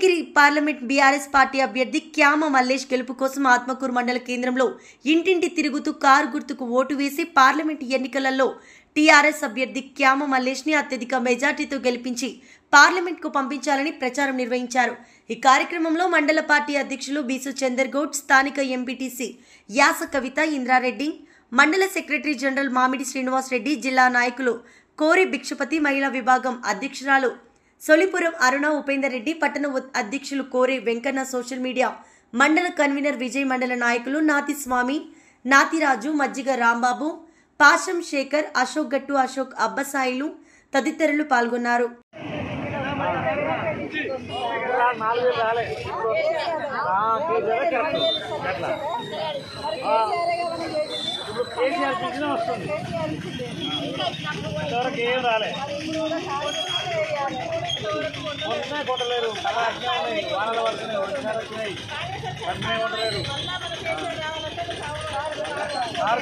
Kanigiri parliament BRS party అభ్యర్థి క్యామ మల్లేష్ గెలుపు కోసం ఆత్మకూరు మండల కేంద్రంలో ఇంటింటి తిరుగుతూ కారు గుర్తుకు ఓటు వేసి పార్లమెంట్ ఎన్నికలలో టీఆర్ఎస్ అభ్యర్థి క్యామ మల్లేష్ ని అత్యధిక మెజార్టీతో గెలిపించి పార్లమెంట్ కు పంపించాలని ప్రచారం నిర్వహించారు। ఈ కార్యక్రమంలో మండల పార్టీ అధ్యక్షులు బీసు చందర్గౌడ్, స్థానిక ఎంపీటీసీ యాస కవిత, ఇంద్రారెడ్డి, మండల సెక్రటరీ జనరల్ మామిడి శ్రీనివాస్ రెడ్డి, జిల్లా నాయకులు కోరి భిక్షపతి, మహిళా విభాగం అధ్యక్షురాలు సొలిపురం అరుణ ఉపేందర్ రెడ్డి, పట్టణ అధ్యక్షులు కోరి వెంకన్న, సోషల్ మీడియా మండల కన్వీనర్ విజయ్, మండల నాయకులు నాతి స్వామి, నాతిరాజు, మజ్జిగ రాంబాబు, పాశం శేఖర్, అశోక్ గట్టు, అశోక్ అబ్బసాయిలు తదితరులు పాల్గొన్నారు। కొట్టలేరు వానల వస్తున్నాయి, వర్షాలు వచ్చినాయి, అన్నీ కొట్టలేరు। ఆరు